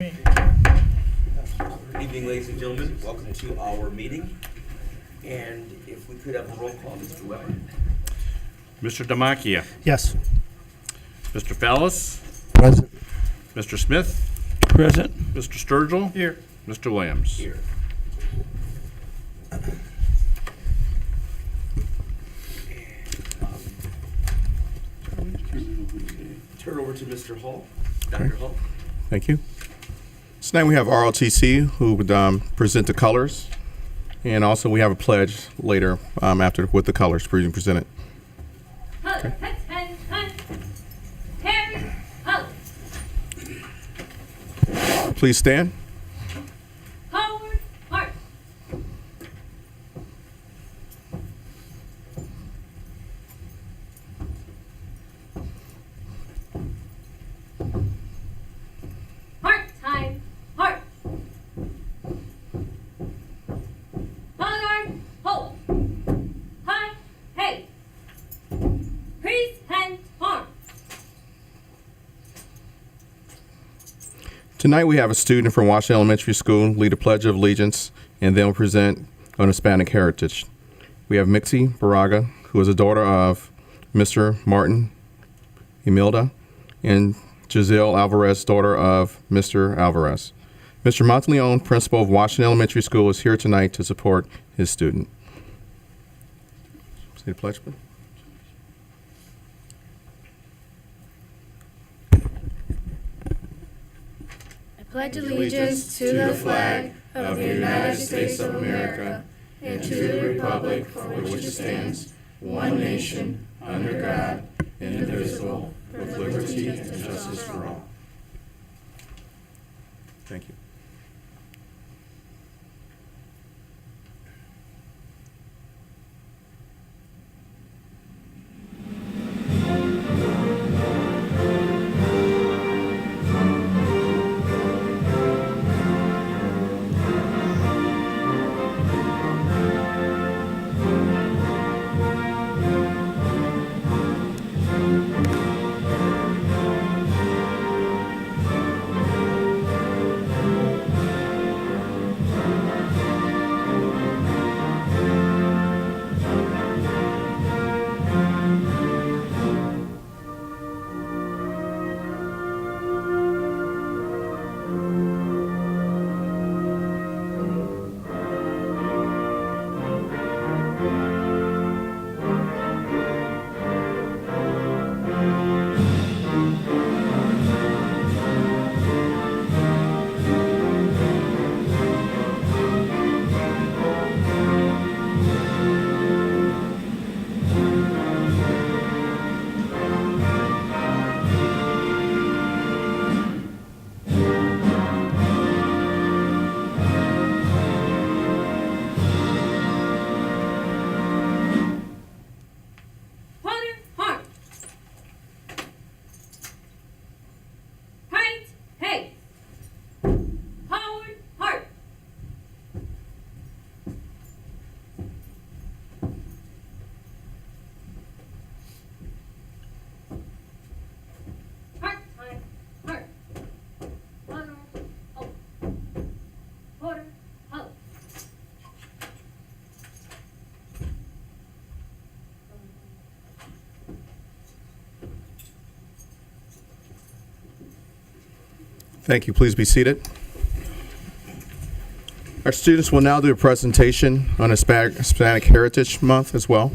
Good evening, ladies and gentlemen. Welcome to our meeting. And if we could have a roll call, Mr. Weber. Mr. Demakia, Yes. Mr. Fallis, Present. Mr. Smith, Present. Mr. Sturgill, Here. Mr. Williams. Here. Turn over to Mr. Hall, Dr. Hall. Thank you. Tonight we have ROTC who would present the colors, and also we have a pledge later after with the colors being presented. Color, cut, Harry, color. Please stand. Howard, Hart. Hart time, Hart. Bogart, hold. Hi, hey. Present arm. Tonight we have a student from Washington Elementary School lead a pledge of allegiance, and then we'll present on Hispanic heritage. We have Mixie Baraga, who is a daughter of Mr. Martin Emilda, and Giselle Alvarez, daughter of Mr. Alvarez. Mr. Monteleone, principal of Washington Elementary School, is here tonight to support his student. Say the pledge, please. I pledge allegiance to the flag of the United States of America and to the republic for which it stands, one nation, under God, indivisible, with liberty and justice for all. Thank you. Potter, Hart. Hart, hey. Howard, Hart. Hart time, Hart. Honor, oh. Porter, oh. Thank you. Please be seated. Our students will now do a presentation on Hispanic Heritage Month as well.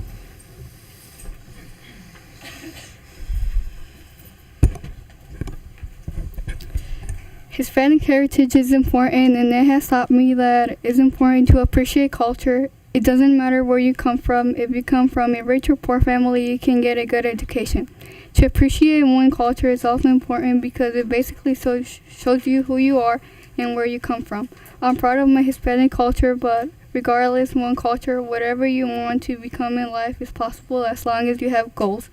Hispanic heritage is important, and it has taught me that it's important to appreciate culture. It doesn't matter where you come from. If you come from a rich or poor family, you can get a good education. To appreciate one culture is also important because it basically shows you who you are and where you come from. I'm proud of my Hispanic culture, but regardless one culture, whatever you want to become in life is possible as long as you have goals.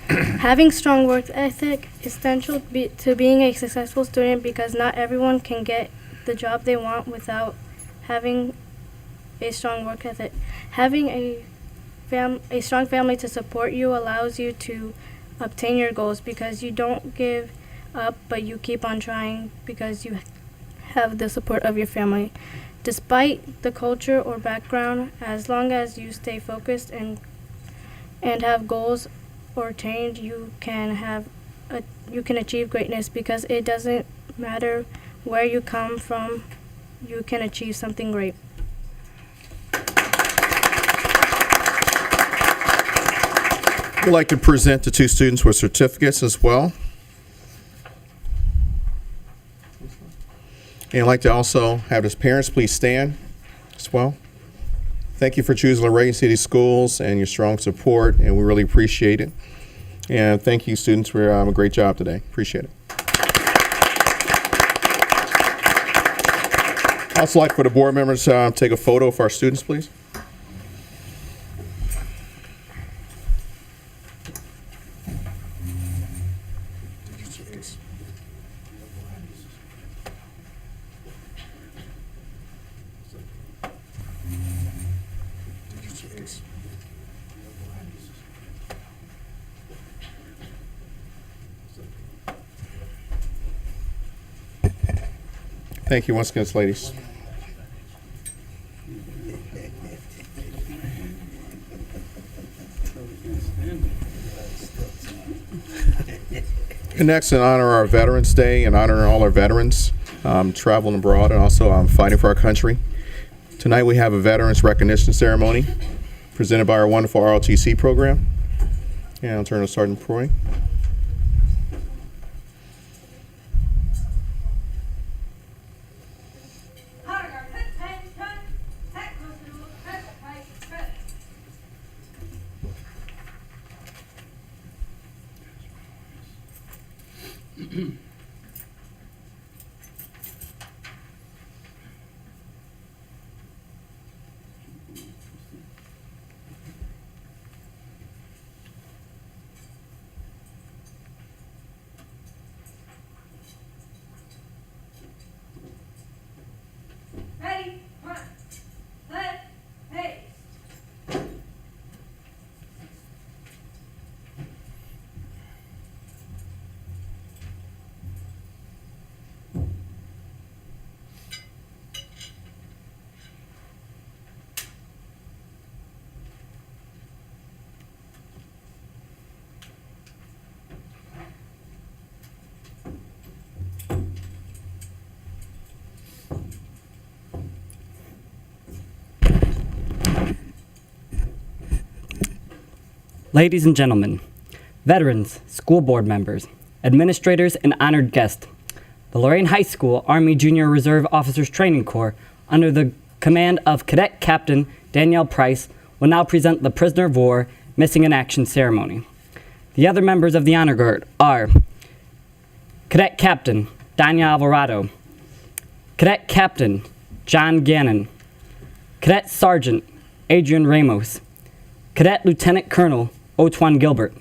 Having strong work ethic is essential to being a successful student because not everyone can get the job they want without having a strong work ethic. Having a a strong family to support you allows you to obtain your goals because you don't give up, but you keep on trying because you have the support of your family. Despite the culture or background, as long as you stay focused and have goals or change, you can achieve greatness because it doesn't matter where you come from, you can achieve something great. We'd like to present the two students with certificates as well. And I'd like to also have his parents please stand as well. Thank you for choosing Lorain City Schools and your strong support, and we really appreciate it. And thank you, students, for a great job today. Appreciate it. I'd also like for the board members to take a photo of our students, please. Thank you once again, ladies. And next, in honor of our Veterans Day and honor all our veterans traveling abroad and also fighting for our country, tonight we have a Veterans Recognition Ceremony presented by our wonderful ROTC program. And I'll turn to Sergeant Proy. Ready, one, let, pace. Ladies and gentlemen, veterans, school board members, administrators, and honored guests, the Lorain High School Army Junior Reserve Officers Training Corps, under the command of Cadet Captain Danielle Price, will now present the Prisoner of War Missing in Action ceremony. The other members of the honor guard are Cadet Captain Danya Alvarado, Cadet Captain John Gannon, Cadet Sergeant Adrian Ramos, Cadet Lieutenant Colonel Otwan Gilbert,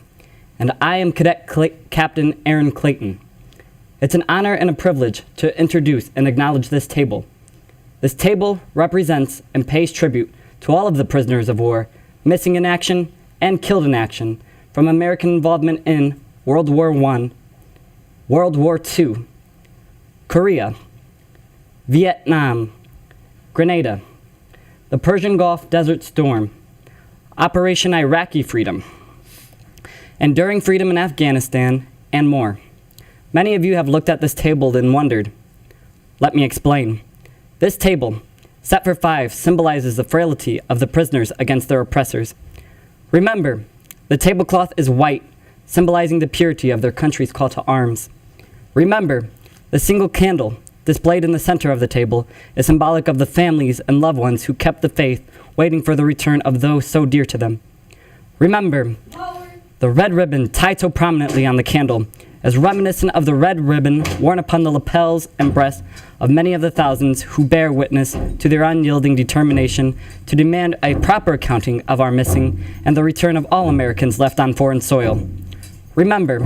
and I am Cadet Captain Aaron Clayton. It's an honor and a privilege to introduce and acknowledge this table. This table represents and pays tribute to all of the prisoners of war missing in action and killed in action from American involvement in World War I, World War II, Korea, Vietnam, Grenada, the Persian Gulf Desert Storm, Operation Iraqi Freedom, Enduring Freedom in Afghanistan, and more. Many of you have looked at this table and wondered. Let me explain. This table, set for 5, symbolizes the frailty of the prisoners against their oppressors. Remember, the tablecloth is white, symbolizing the purity of their country's call to arms. Remember, the single candle displayed in the center of the table is symbolic of the families and loved ones who kept the faith, waiting for the return of those so dear to them. Remember, the red ribbon tied so prominently on the candle is reminiscent of the red ribbon worn upon the lapels and breasts of many of the thousands who bear witness to their unyielding determination to demand a proper accounting of our missing and the return of all Americans left on foreign soil. Remember,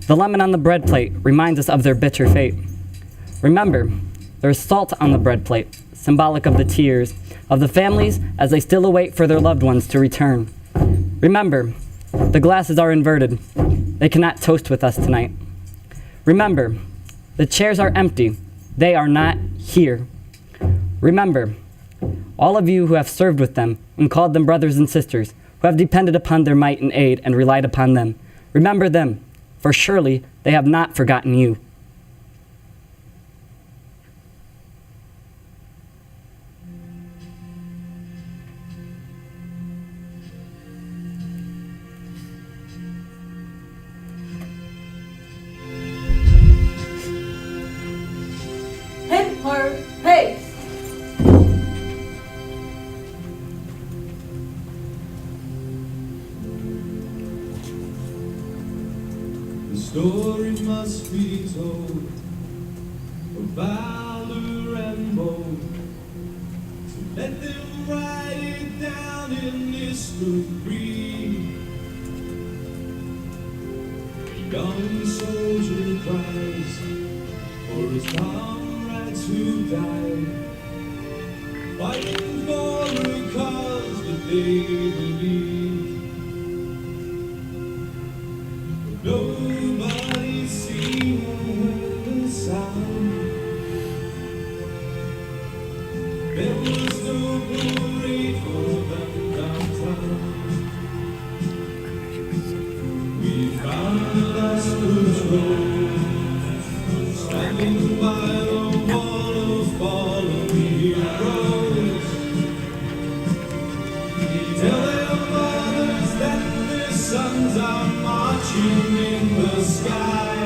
the lemon on the bread plate reminds us of their bitter fate. Remember, there is salt on the bread plate, symbolic of the tears of the families as they still await for their loved ones to return. Remember, the glasses are inverted. They cannot toast with us tonight. Remember, the chairs are empty. They are not here. Remember, all of you who have served with them and called them brothers and sisters, who have depended upon their might and aid and relied upon them. Remember them, for surely they have not forgotten you. Hip, her, hey! The story must be told of valor and bold. So let them write it down in history. A young soldier cries for his comrades who died, fighting for a cause that they believe. Nobody seen or heard a sound. There was no parade for them downtown. We found the last patrol, standing by the wall of fallen heroes. Tell their mothers that their sons are marching in the sky.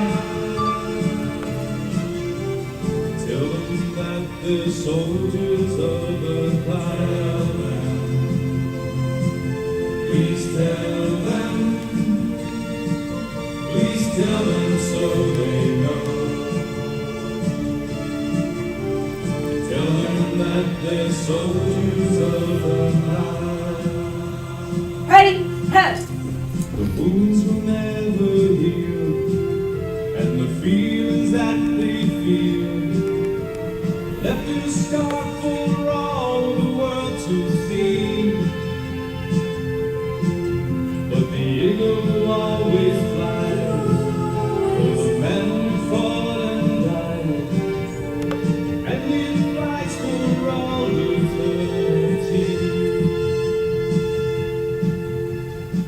Tell them that they're soldiers of the cloud. Please tell them so they know. Tell them that they're soldiers of the cloud. Ready, head! The wounds will never heal, and the feelings that they feel left in a scar for all the world to see. But the eagle will always fly for the men who fought and died, and it flies for all eternity.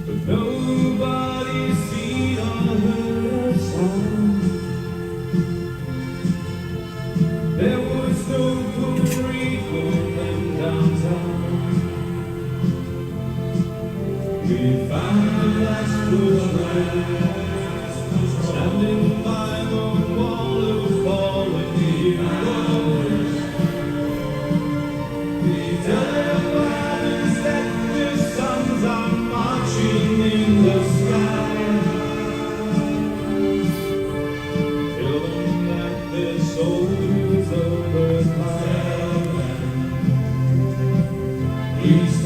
But nobody's seen or heard a sound. There was no parade for them downtown. We found the last patrol, standing by the wall of fallen heroes. We tell their wives that their sons are marching in the sky. Tell them that they're soldiers of the cloud. Please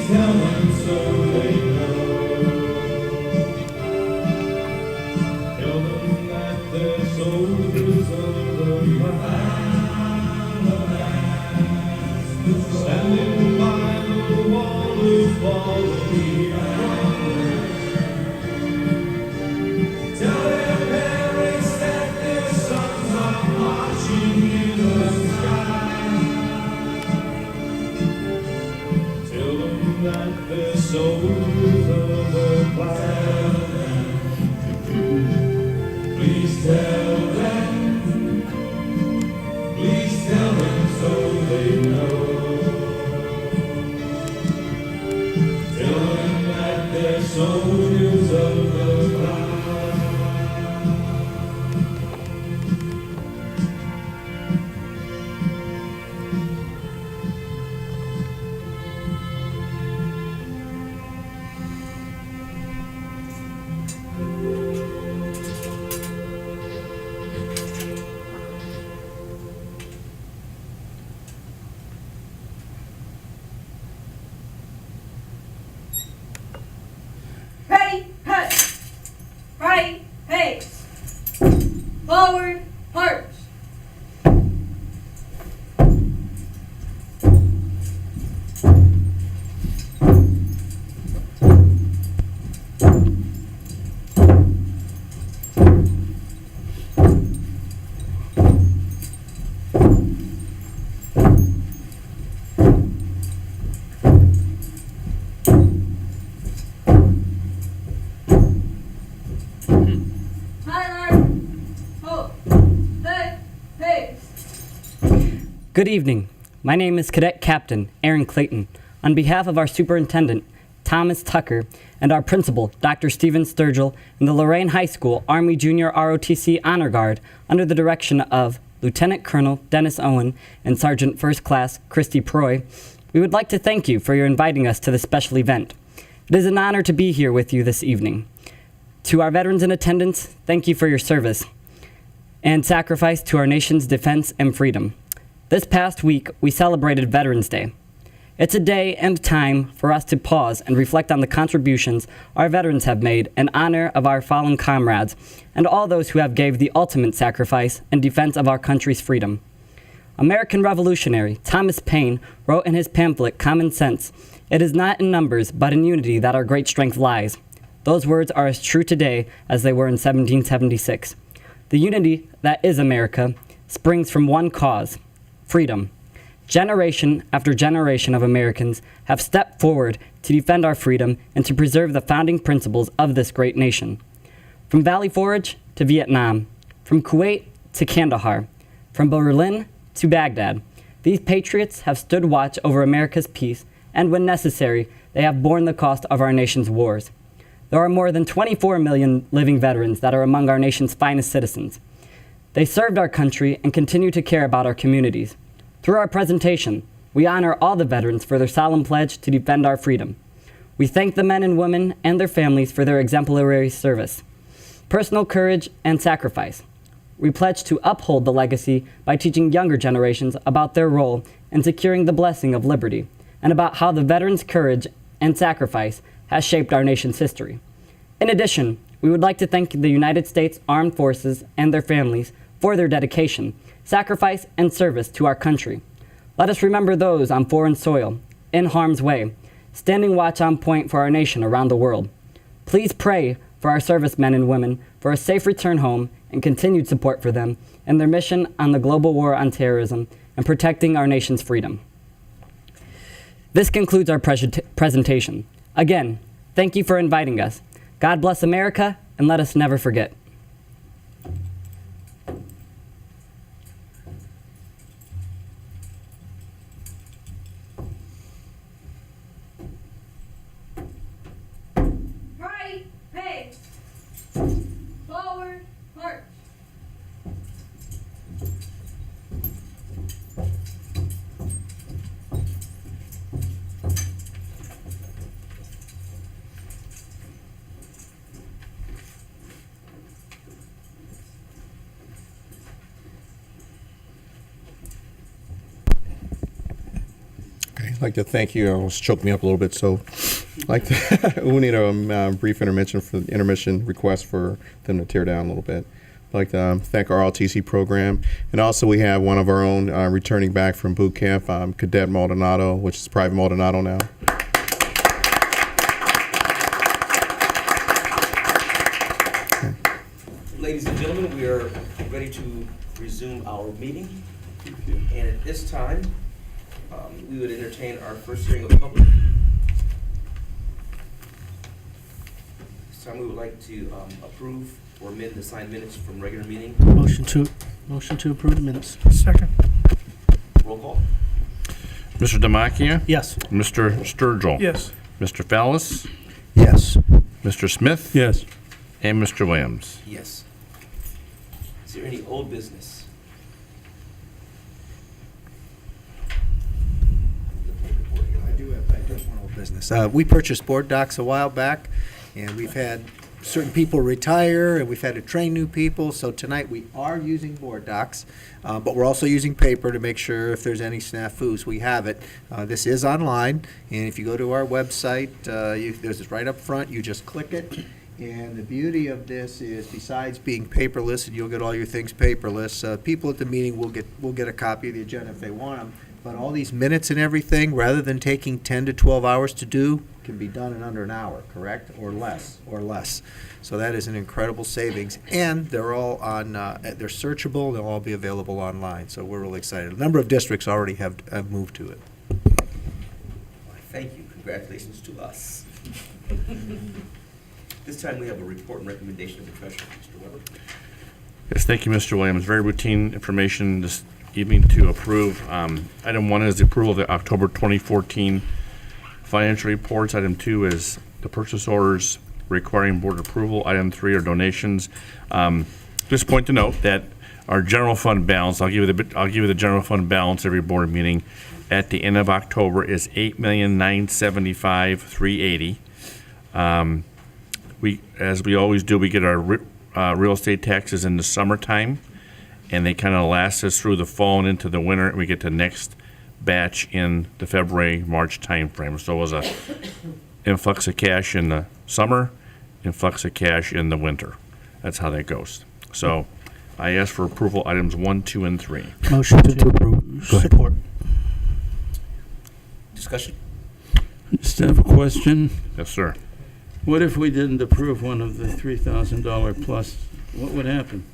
tell them so they know. Tell them that they're soldiers of the cloud, standing by the wall of fallen heroes. Tell their parents that their sons are marching in the sky. Tell them that they're soldiers of the cloud. Please tell them so they know. Tell them that they're soldiers of the cloud. Good evening. My name is Cadet Captain Aaron Clayton. On behalf of our Superintendent, Thomas Tucker, and our Principal, Dr. Stephen Sturgill, and the Lorain High School Army Junior ROTC Honor Guard, under the direction of Lieutenant Colonel Dennis Owen and Sergeant First Class Christy Proy, we would like to thank you for your inviting us to this special event. It is an honor to be here with you this evening. To our veterans in attendance, thank you for your service and sacrifice to our nation's defense and freedom. This past week, we celebrated Veterans Day. It's a day and time for us to pause and reflect on the contributions our veterans have made in honor of our fallen comrades and all those who have gave the ultimate sacrifice in defense of our country's freedom. American revolutionary Thomas Paine wrote in his pamphlet, Common Sense, "It is not in numbers, but in unity that our great strength lies." Those words are as true today as they were in 1776. The unity that is America springs from one cause, freedom. Generation after generation of Americans have stepped forward to defend our freedom and to preserve the founding principles of this great nation. From Valley Forge to Vietnam, from Kuwait to Kandahar, from Berlin to Baghdad, these patriots have stood watch over America's peace, and when necessary, they have borne the cost of our nation's wars. There are more than 24 million living veterans that are among our nation's finest citizens. They served our country and continue to care about our communities. Through our presentation, we honor all the veterans for their solemn pledge to defend our freedom. We thank the men and women and their families for their exemplary service, personal courage, and sacrifice. We pledge to uphold the legacy by teaching younger generations about their role in securing the blessing of liberty and about how the veterans' courage and sacrifice has shaped our nation's history. In addition, we would like to thank the United States Armed Forces and their families for their dedication, sacrifice, and service to our country. Let us remember those on foreign soil, in harm's way, standing watch on point for our nation around the world. Please pray for our servicemen and women for a safe return home and continued support for them in their mission on the global war on terrorism and protecting our nation's freedom. This concludes our presentation. Again, thank you for inviting us. God bless America, and let us never forget. Right, hey. Forward, march. Okay, I'd like to thank you. I was choking me up a little bit, so I'd like to we need a brief intermission request for them to tear down a little bit. I'd like to thank our ROTC program, and also we have one of our own returning back from boot camp, Cadet Maldonado, which is Private Maldonado now. Ladies and gentlemen, we are ready to resume our meeting. And at this time, we would entertain our first hearing of the public. This time we would like to approve or amend the signed minutes from regular meeting. Motion to approve the minutes. Second. Roll call. Mr. Demakia? Yes. Mr. Sturgill? Yes. Mr. Fallis? Yes. Mr. Smith? Yes. And Mr. Williams? Yes. Is there any old business? I do have one old business. We purchased board docks a while back, and we've had certain people retire, and we've had to train new people. So tonight we are using board docks, but we're also using paper to make sure if there's any snafus, we have it. This is online, and if you go to our website, there's this right up front. You just click it. And the beauty of this is, besides being paperless, and you'll get all your things paperless, people at the meeting will get a copy of the agenda if they want them. But all these minutes and everything, rather than taking 10 to 12 hours to do, can be done in under an hour, correct? Or less. So that is an incredible savings. And they're all on, they're searchable, they'll all be available online. So we're really excited. A number of districts already have moved to it. Thank you. Congratulations to us. This time we have a report and recommendation of the treasurer, Mr. Weber. Yes, thank you, Mr. Williams. Very routine information this evening to approve. Item 1 is the approval of the October 2014 financial reports. Item 2 is the purchase orders requiring board approval. Item 3 are donations. Just point to note that our general fund balance, I'll give you the general fund balance every board meeting, at the end of October is $8,975,380. As we always do, we get our real estate taxes in the summertime, and they kind of last us through the fall and into the winter, and we get the next batch in the February, March timeframe. So it was a influx of cash in the summer, influx of cash in the winter. That's how that goes. So I ask for approval items 1, 2, and 3. Motion to approve. Support. Discussion? Just have a question. Yes, sir. What if we didn't approve one of the $3,000 plus? What would happen?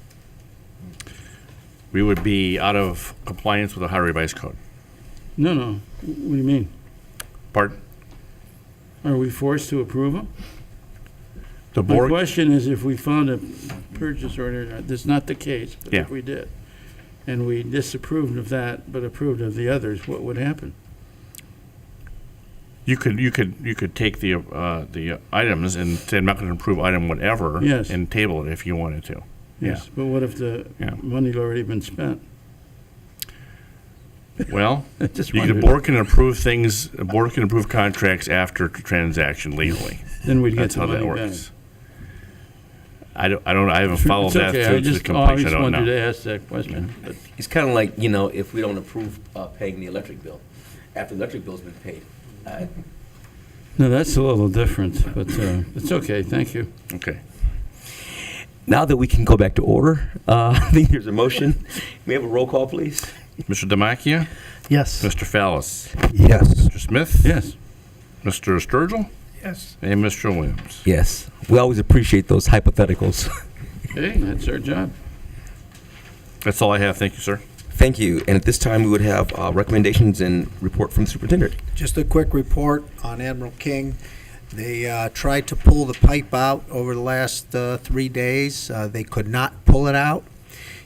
We would be out of compliance with the Ohio Revised Code. No. What do you mean? Pardon? Are we forced to approve them? The My board, question is, if we found a purchase order, that's not the case, but Yeah. if we did, and we disapproved of that but approved of the others, what would happen? you could take the items and say, I'm not going to approve item whatever, Yes. and table it if you wanted to. Yes, but what if the Yeah. money's already been spent? Well, Just the wondered. board can approve things. The board can approve contracts after transaction legally. Then we'd get That's the how that money back. works. I haven't followed It's that okay, through I to the just completion. I always don't wanted know. to ask that question. But It's kind of like, if we don't approve paying the electric bill, after the electric bill's been paid. No, that's a little different, but it's okay, thank you. Okay. Now that we can go back to order, I think there's a motion. May we have a roll call, please? Mr. Demakia? Yes. Mr. Fallis? Yes. Mr. Smith? Yes. Mr. Sturgill? Yes. And Mr. Williams? Yes. We always appreciate those hypotheticals. Hey, that's our job. That's all I have. Thank you, sir. Thank you. And at this time, we would have recommendations and report from the superintendent. Just a quick report on Admiral King. They tried to pull the pipe out over the last 3 days. They could not pull it out.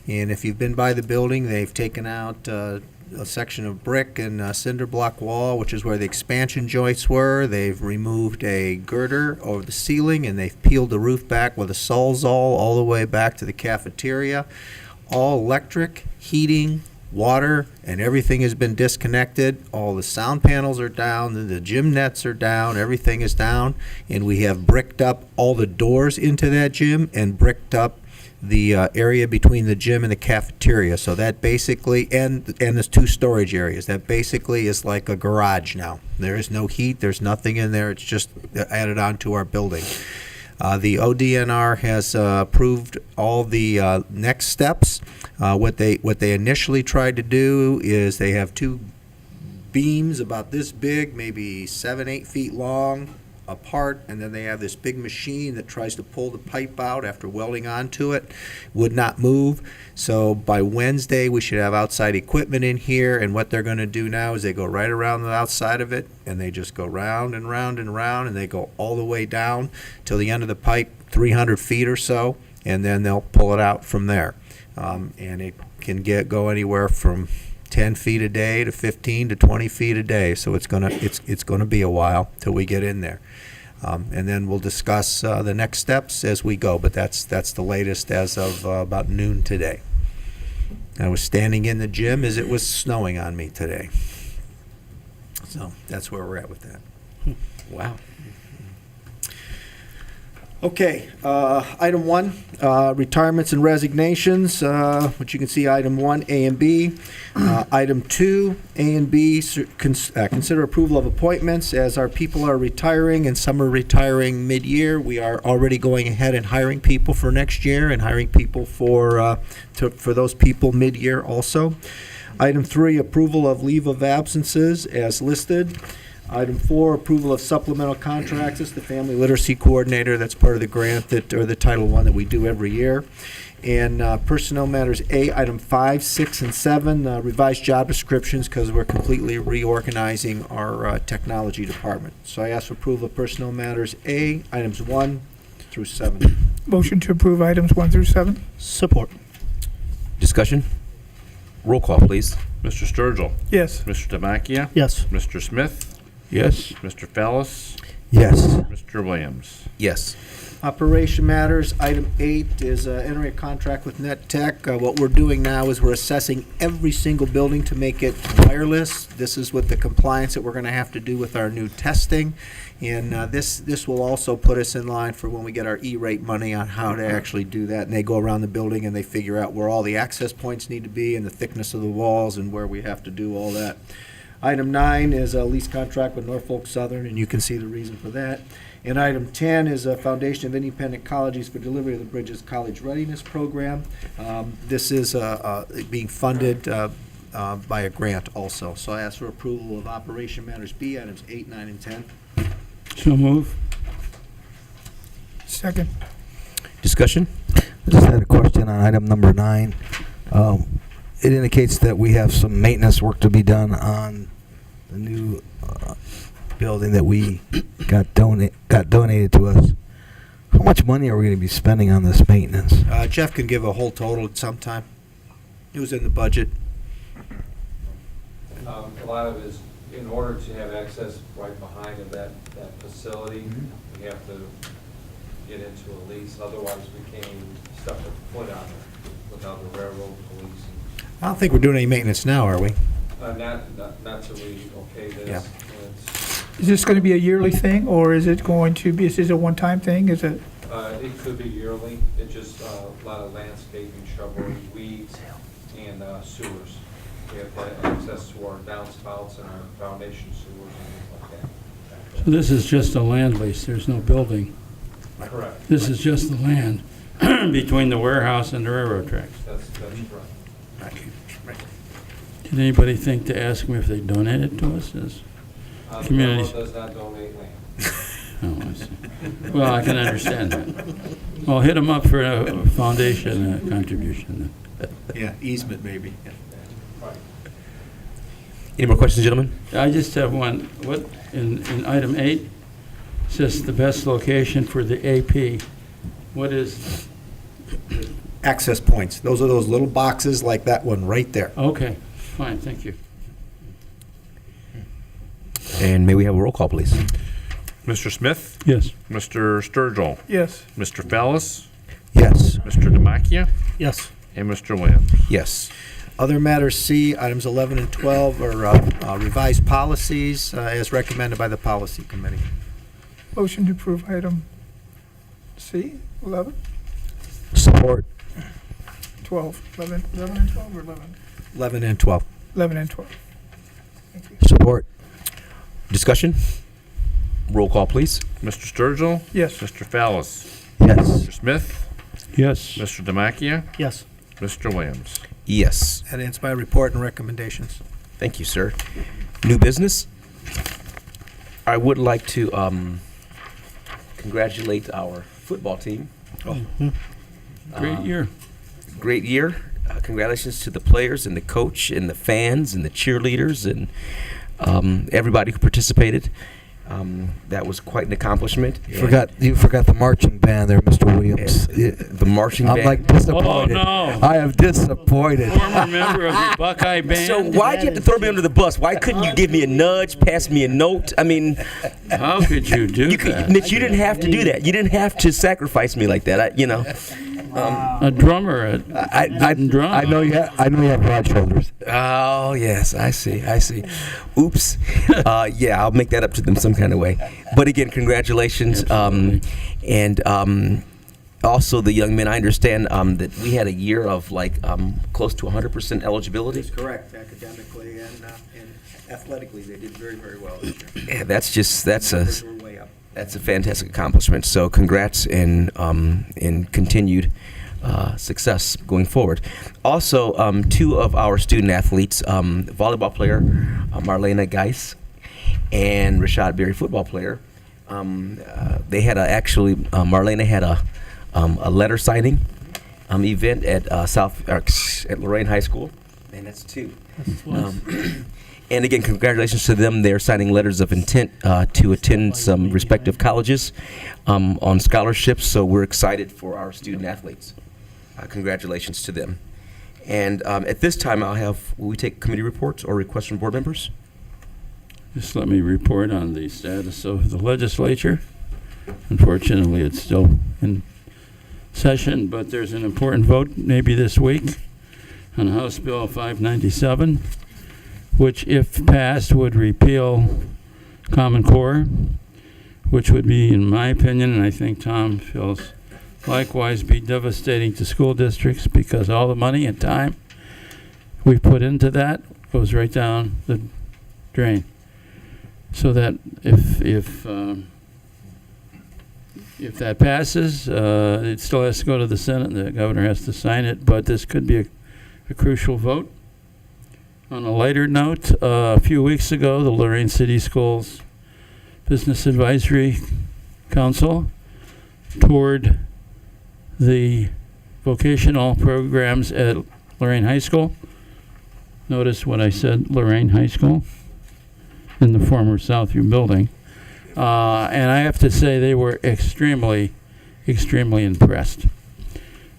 And if you've been by the building, they've taken out a section of brick and cinder block wall, which is where the expansion joists were. They've removed a girder over the ceiling, and they've peeled the roof back with a Sawzall all the way back to the cafeteria. All electric, heating, water, and everything has been disconnected. All the sound panels are down, the gym nets are down, everything is down, and we have bricked up all the doors into that gym and bricked up the area between the gym and the cafeteria. So that basically, and there's 2 storage areas. That basically is like a garage now. There is no heat, there's nothing in there, it's just added on to our building. The ODNR has approved all the next steps. What they initially tried to do is they have 2 beams about this big, maybe 7-8 feet long, apart, and then they have this big machine that tries to pull the pipe out after welding onto it. Would not move. So by Wednesday, we should have outside equipment in here, and what they're going to do now is they go right around the outside of it, and they just go round and round and round, and they go all the way down till the end of the pipe, 300 feet or so, and then they'll pull it out from there. And it can go anywhere from 10 feet a day to 15 to 20 feet a day. So it's gonna be a while till we get in there. And then we'll discuss the next steps as we go, but that's the latest as of about noon today. I was standing in the gym as it was snowing on me today. So that's where we're at with that. Wow. Okay, item 1, retirements and resignations, which you can see item 1, A and B. Item 2, A and B, consider approval of appointments. As our people are retiring and some are retiring mid-year, we are already going ahead and hiring people for next year and hiring people for those people mid-year also. Item 3, approval of leave of absences as listed. Item 4, approval of supplemental contracts. It's the Family Literacy Coordinator. That's part of the grant or the Title I that we do every year. And personnel matters A, item 5, 6, and 7, revised job descriptions because we're completely reorganizing our technology department. So I ask for approval of personnel matters A, items 1 through 7. Motion to approve items 1 through 7. Support. Discussion? Roll call, please. Mr. Sturgill. Yes. Mr. Demakia. Yes. Mr. Smith. Yes. Mr. Fallis. Yes. Mr. Williams. Yes. Operation matters. Item 8 is entering a contract with Net Tech. What we're doing now is we're assessing every single building to make it wireless. This is with the compliance that we're going to have to do with our new testing. And this will also put us in line for when we get our E-rate money on how to actually do that. And they go around the building and they figure out where all the access points need to be and the thickness of the walls and where we have to do all that. Item 9 is a lease contract with Norfolk Southern, and you can see the reason for that. And item 10 is a Foundation of Independent Colleges for Delivery of the Bridges College Readiness Program. This is being funded by a grant also. So I ask for approval of Operation Matters B, items 8, 9, and 10. So move. Second. Discussion? I just had a question on item number 9. It indicates that we have some maintenance work to be done on the new building that we got donated to us. How much money are we going to be spending on this maintenance? Jeff can give a whole total at some time. It was in the budget. A lot of it is in order to have access right behind that facility, we have to get into a lease. Otherwise, we can't even stuff a foot on it without the railroad police. I don't think we're doing any maintenance now, are we? Not till we okay this. Yeah. Is this going to be a yearly thing, or is it going to be, is this a one-time thing? Is it? It could be yearly. It just a lot of landscaping, shrubbery, weeds, and sewers. We have to have access to our downspouts and our foundation sewers and things like that. So this is just a land lease, there's no building. Correct. This is just the land between the warehouse and the railroad tracks. That's correct. Did anybody think to ask them if they donated to us as The communities? railroad does not donate land. Oh, I see. Well, I can understand that. Well, hit them up for a foundation contribution. Yeah, easement maybe. Yeah. Right. Any more questions, gentlemen? I just have one. What, in item 8, it says the best location for the AP. What is? Access points. Those are those little boxes like that one right there. Okay, fine, thank you. And may we have a roll call, please? Mr. Smith. Yes. Mr. Sturgill. Yes. Mr. Fallis. Yes. Mr. Demakia. Yes. And Mr. Williams. Yes. Other matters C, items 11 and 12 are revised policies as recommended by the Policy Committee. Motion to approve item C, 11, Support. 12, 11 and 12, or 11? 11 and 12. 11 and 12. Thank you. Support. Discussion? Roll call, please. Mr. Sturgill. Yes. Mr. Fallis. Yes. Mr. Smith. Yes. Mr. Demakia. Yes. Mr. Williams. Yes. That ends my report and recommendations. Thank you, sir. New business? I would like to congratulate our football team. Great year. Great year. Congratulations to the players and the coach and the fans and the cheerleaders and everybody who participated. That was quite an acclitment. You forgot the marching band there, Mr. Williams. The marching band. I'm like disappointed. Oh, no. I am disappointed. Former member of the Buckeye Band. So why'd you have to throw me under the bus? Why couldn't you give me a nudge, pass me a note? I mean, How could you do that? Mitch, you didn't have to do that. You didn't have to sacrifice me like that. A drummer drum. I know you have broad shoulders. Oh, yes, I see. Oops. Yeah, I'll make that up to them some kind of way. But again, congratulations. And also the young men, I understand that we had a year of close to 100% eligibility. That's correct. Academically and athletically, they did very, very well this year. Yeah, that's We're way up. a fantastic accomplishment. So congrats and continued success going forward. Also, 2 of our student athletes, volleyball player Marlena Geis and Rashad Berry, football player, they had Marlena had a letter signing event at at Lorain High School, and that's 2. And again, congratulations to them. They're signing letters of intent to attend some respective colleges on scholarships. So we're excited for our student athletes. Congratulations to them. And at this time, will we take committee reports or requests from board members? Just let me report on the status of the legislature. Unfortunately, it's still in session, but there's an important vote maybe this week on House Bill 597, which, if passed, would repeal Common Core, which would be, in my opinion, and I think Tom feels likewise, be devastating to school districts because all the money and time we put into that goes right down the drain. So that if that passes, it still has to go to the Senate, and the governor has to sign it, but this could be a crucial vote. On a lighter note, a few weeks ago, the Lorain City Schools Business Advisory Council toured the vocational programs at Lorain High School. Notice what I said, Lorain High School, in the former Southview building. And I have to say they were extremely, extremely impressed.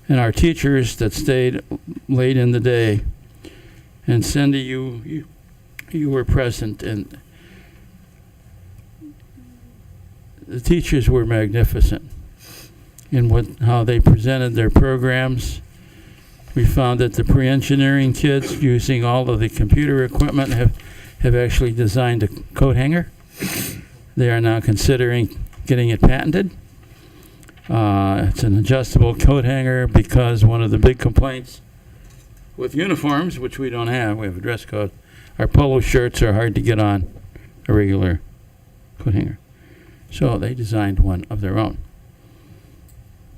And our teachers that stayed late in the day, and Cindy, you were present, and the teachers were magnificent in how they presented their programs. We found that the pre-engineering kids, using all of the computer equipment, have actually designed a coat hanger. They are now considering getting it patented. It's an adjustable coat hanger because one of the big complaints with uniforms, which we don't have, we have a dress code, our polo shirts are hard to get on a regular coat hanger. So they designed one of their own.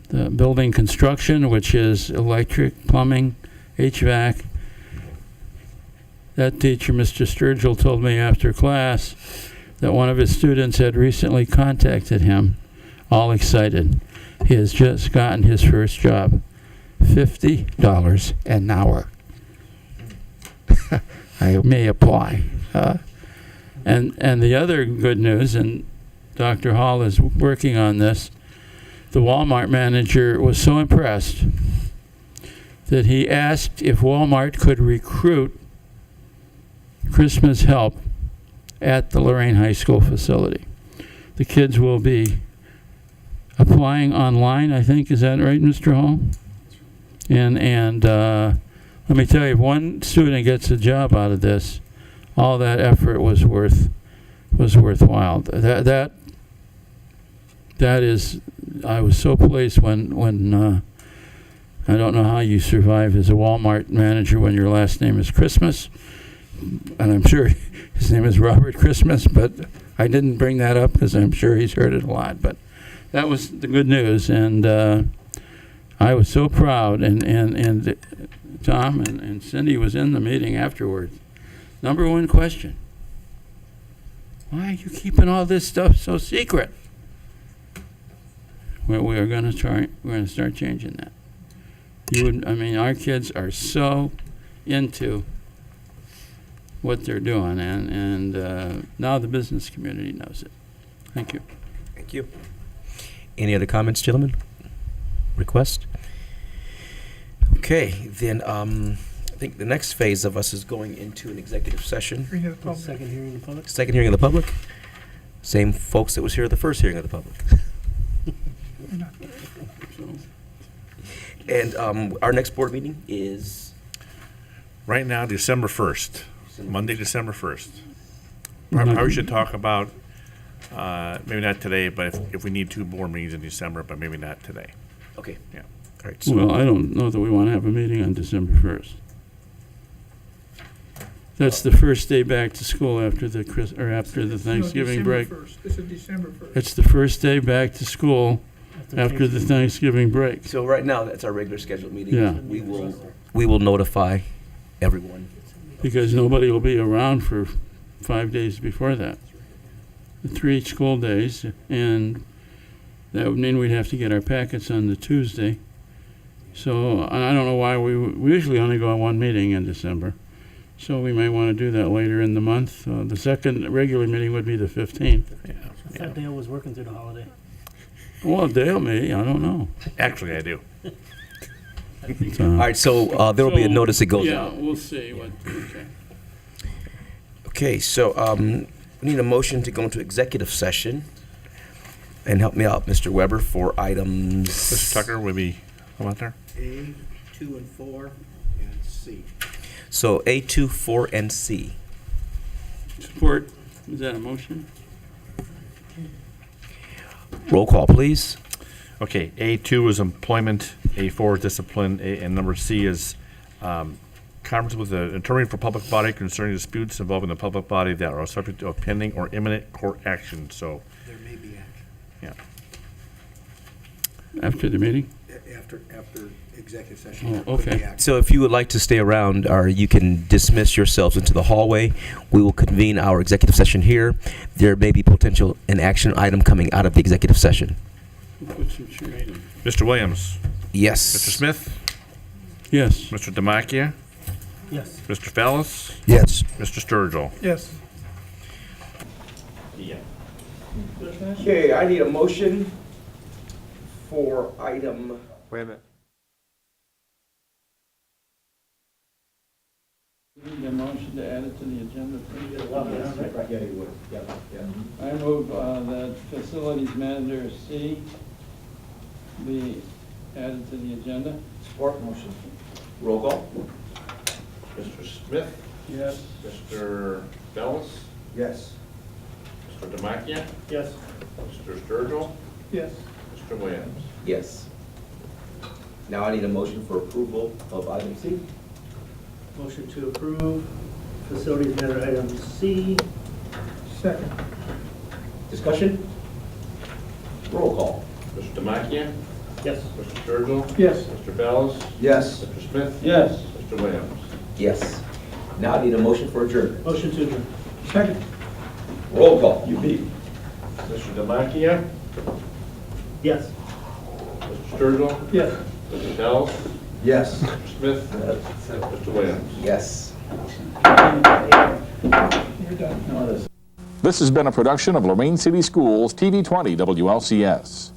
The building construction, which is electric, plumbing, HVAC. That teacher, Mr. Sturgill, told me after class that one of his students had recently contacted him, all excited. He has just gotten his first job, $50 an hour. I may apply. And the other good news, and Dr. Hall is working on this, the Walmart manager was so impressed that he asked if Walmart could recruit Christmas help at the Lorain High School facility. The kids will be applying online, I think. Is that right, Mr. Hall? And let me tell you, if one student gets a job out of this, all that effort was worthwhile. That is, I was so pleased when I don't know how you survive as a Walmart manager when your last name is Christmas, and I'm sure his name is Robert Christmas, but I didn't bring that up because I'm sure he's heard it a lot. But that was the good news, and I was so proud, and Tom and Cindy was in the meeting afterwards. Number one question: why are you keeping all this stuff so secret? Well, we're going to start changing that. Our kids are so into what they're doing, and now the business community knows it. Thank you. Thank you. Any other comments, gentlemen? Request? Okay, then I think the next phase of us is going into an executive session. Second hearing of the public. Second hearing of the public. Same folks that was here at the first hearing of the public. And our next board meeting is? Right now, December 1st, Monday, December 1st. Probably we should talk about, maybe not today, but if we need two board meetings in December, but maybe not today. Okay. Yeah. All right. So Well, I don't know that we want to have a meeting on December 1st. That's the first day back to school after the Thanksgiving break. This is December 1st. It's the first day back to school after the Thanksgiving break. So right now, that's our regular scheduled meeting. Yeah. We will notify everyone. Because nobody will be around for 5 days before that. 3 school days, and that would mean we'd have to get our packets on the Tuesday. So I don't know why we usually only go on one meeting in December. So we may want to do that later in the month. The second regular meeting would be the 15th. I thought Dale was working through the holiday. Well, Dale may, I don't know. Actually, I do. So- All right, so there will be a notice that goes Yeah, out. we'll see what, okay. Okay, so we need a motion to go into executive session. And help me out, Mr. Weber, for items. Mr. Tucker, would be, come out there? A, 2 and 4, and C. So A2, 4, and C. Support, is that a motion? Roll call, please. Okay, A2 is employment, A4 is discipline, and number C is conference with an attorney for public body concerning disputes involving the public body that are subject to a pending or imminent court action, so, There may be action. yeah. After the meeting? After executive session. Oh, okay. So if you would like to stay around, or you can dismiss yourselves into the hallway, we will convene our executive session here. There may be potential an action item coming out of the executive session. We'll put some charade in. Mr. Williams? Yes. Mr. Smith? Yes. Mr. Demakia? Yes. Mr. Fallis? Yes. Mr. Sturgill? Yes. Yeah. Okay, I need a motion for item. Wait a minute. Need a motion to add it to the agenda, please? Yeah, you would. Yeah. I move that facilities manager C be added to the agenda. Support motion. Roll call. Mr. Smith? Yes. Mr. Fallis? Yes. Mr. Demakia? Yes. Mr. Sturgill? Yes. Mr. Williams? Yes. Now I need a motion for approval of item C. Motion to approve facilities matter item C. Second. Discussion? Roll call. Mr. Demakia? Yes. Mr. Sturgill? Yes. Mr. Fallis? Yes. Mr. Smith? Yes. Mr. Williams? Yes. Now I need a motion for adjournment. Motion to adjourn. Second. Roll call. You beat. Mr. Demakia? Yes. Mr. Sturgill? Yes. Mr. Fallis? Yes. Mr. Smith? Mr. Williams? Yes. You're done. This has been a production of Lorain City Schools TV 20 WLCS.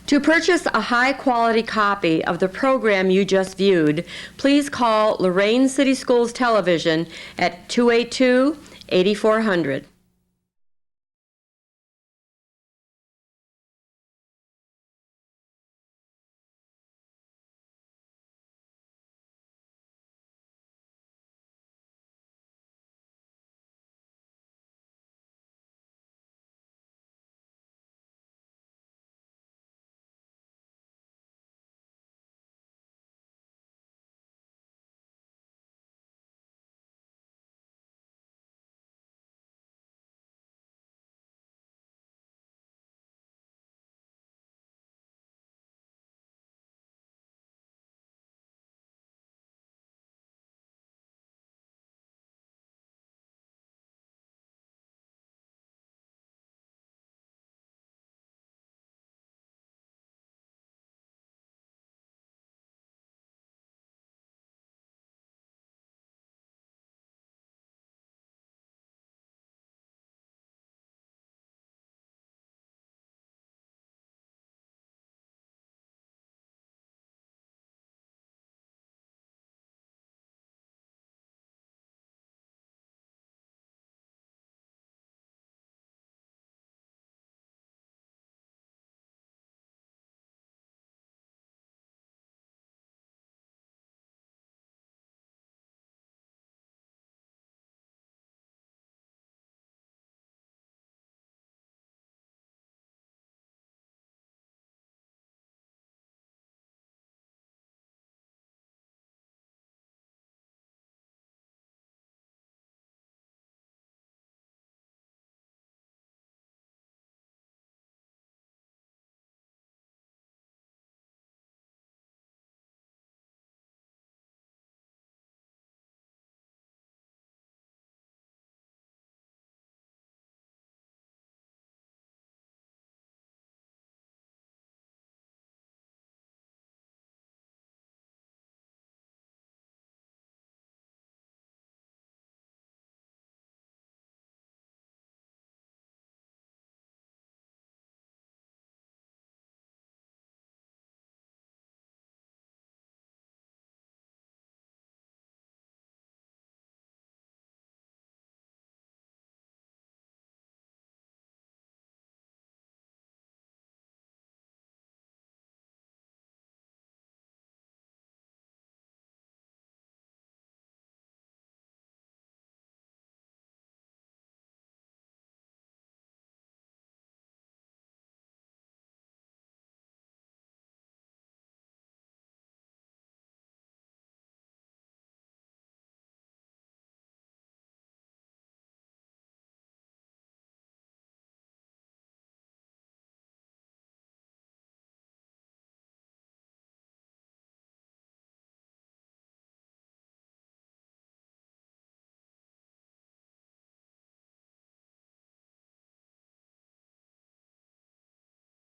To purchase a high-quality copy of the program you just viewed, please call Lorain City Schools Television at 282-8400.